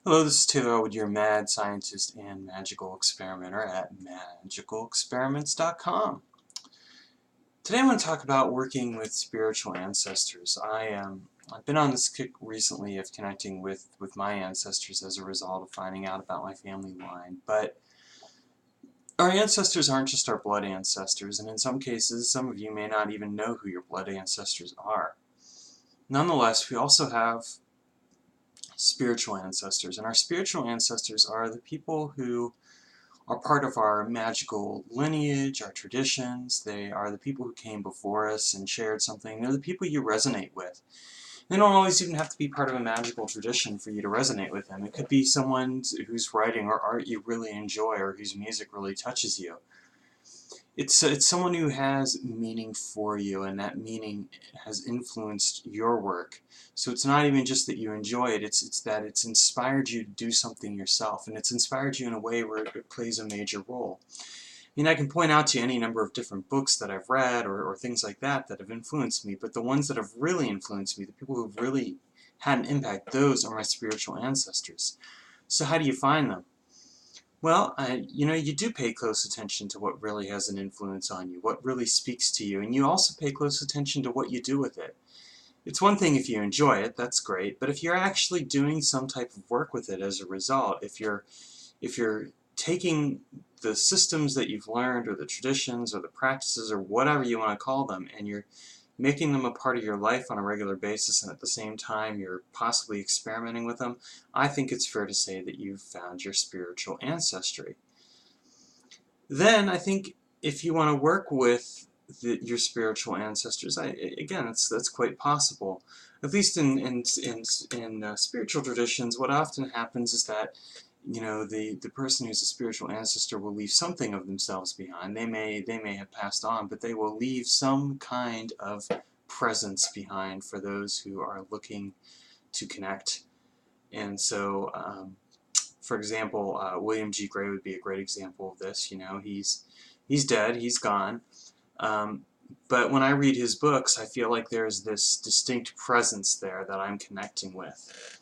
Hello, this is Taylor Elwood, your mad scientist and magical experimenter at magicalexperiments.com. Today I want to talk about working with spiritual ancestors. I've been on this kick recently of connecting with my ancestors as a result of finding out about my family line. But our ancestors aren't just our blood ancestors, and in some cases, some of you may not even know who your blood ancestors are. Nonetheless, we also have spiritual ancestors, and our spiritual ancestors are the people who are part of our magical lineage, our traditions. They are the people who came before us and shared something. They're the people you resonate with. They don't always even have to be part of a magical tradition for you to resonate with them. It could be someone whose writing or art you really enjoy or whose music really touches you. It's someone who has meaning for you, and that meaning has influenced your work. So it's not even just that you enjoy it, it's that it's inspired you to do something yourself, and it's inspired you in a way where it plays a major role. I mean, I can point out to you any number of different books that I've read or things like that that have influenced me, but the ones that have really influenced me, the people who've really had an impact, those are my spiritual ancestors. So how do you find them? Well, you do pay close attention to what really has an influence on you, what really speaks to you, and you also pay close attention to what you do with it. It's one thing if you enjoy it, that's great, but if you're actually doing some type of work with it as a result, if you're taking the systems that you've learned or the traditions or the practices or whatever you want to call them, and you're making them a part of your life on a regular basis, and at the same time you're possibly experimenting with them, I think it's fair to say that you've found your spiritual ancestry. Then I think if you want to work with your spiritual ancestors, again, that's quite possible. At least in spiritual traditions, what often happens is that the person who's a spiritual ancestor will leave something of themselves behind. They may have passed on, but they will leave some kind of presence behind for those who are looking to connect. And so, for example, William G. Gray would be a great example of this. He's dead, he's gone. Um, but when I read his books, I feel like there's this distinct presence there that I'm connecting with.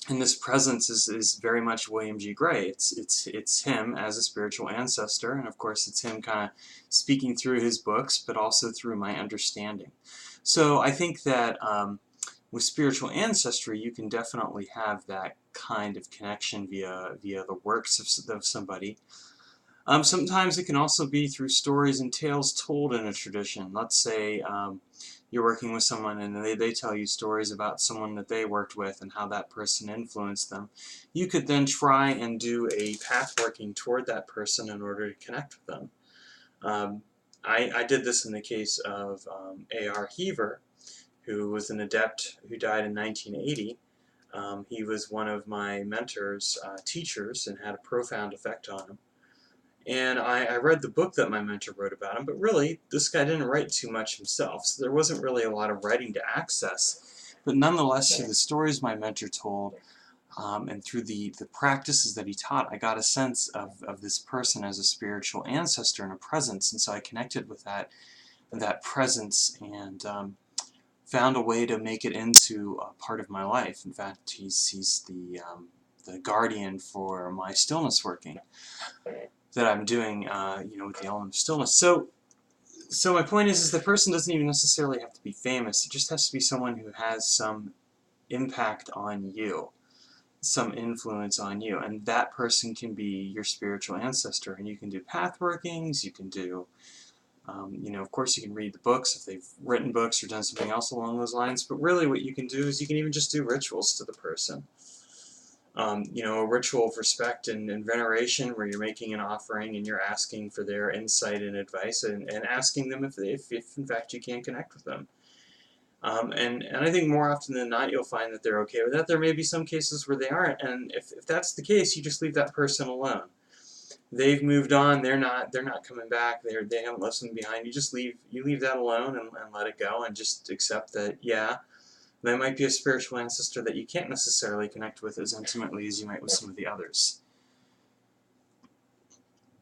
And this presence is very much William G. Gray. It's him as a spiritual ancestor, and of course it's him kind of speaking through his books, but also through my understanding. So I think that with spiritual ancestry, you can definitely have that kind of connection via the works of somebody. Sometimes it can also be through stories and tales told in a tradition. Let's say you're working with someone and they tell you stories about someone that they worked with and how that person influenced them. You could then try and do a path working toward that person in order to connect with them. I did this in the case of A.R. Heaver, who was an adept who died in 1980. He was one of my mentor's teachers and had a profound effect on him. And I read the book that my mentor wrote about him, but really, this guy didn't write too much himself, so there wasn't really a lot of writing to access. But nonetheless, through the stories my mentor told, and through the practices that he taught, I got a sense of this person as a spiritual ancestor and a presence, and so I connected with that presence and found a way to make it into a part of my life. In fact, he's the guardian for my stillness working that I'm doing, with the element of stillness. So my point is the person doesn't even necessarily have to be famous. It just has to be someone who has some impact on you, some influence on you, and that person can be your spiritual ancestor. And you can do path workings. You can do, of course, you can read the books if they've written books or done something else along those lines. But really, what you can do is you can even just do rituals to the person. A ritual of respect and veneration where you're making an offering and you're asking for their insight and advice and asking them if in fact you can connect with them. And I think more often than not you'll find that they're okay with that. There may be some cases where they aren't, and if that's the case, you just leave that person alone. They've moved on, they're not coming back, they haven't left something behind. You leave that alone and let it go and just accept that, yeah, there might be a spiritual ancestor that you can't necessarily connect with as intimately as you might with some of the others.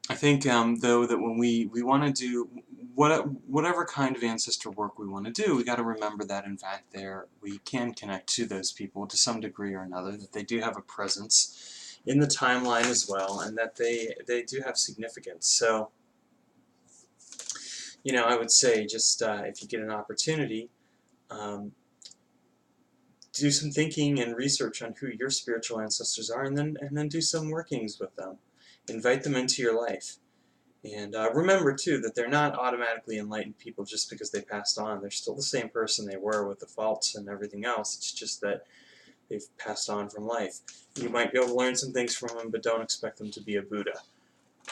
I think, though, that when we want to do, whatever kind of ancestor work we want to do, we got to remember that in fact we can connect to those people to some degree or another, that they do have a presence in the timeline as well, and that they do have significance. So, I would say just if you get an opportunity, do some thinking and research on who your spiritual ancestors are, and then do some workings with them. Invite them into your life. And remember, too, that they're not automatically enlightened people just because they passed on. They're still the same person they were with the faults and everything else. It's just that they've passed on from life. You might be able to learn some things from them, but don't expect them to be a Buddha.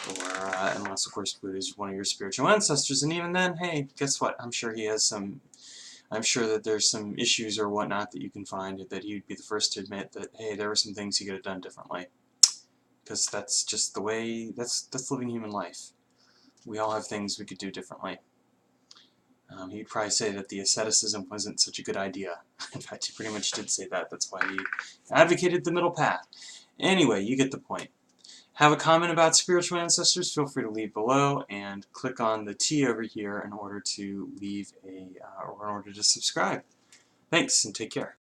Or, unless, of course, Buddha is one of your spiritual ancestors. And even then, hey, guess what? I'm sure that there's some issues or whatnot that you can find that he'd be the first to admit that, hey, there were some things he could have done differently. Because that's just the way, that's living human life. We all have things we could do differently. He'd probably say that the asceticism wasn't such a good idea. In fact, he pretty much did say that. That's why he advocated the middle path. Anyway, you get the point. Have a comment about spiritual ancestors, feel free to leave below, and click on the T over here in order to leave or in order to subscribe. Thanks, and take care.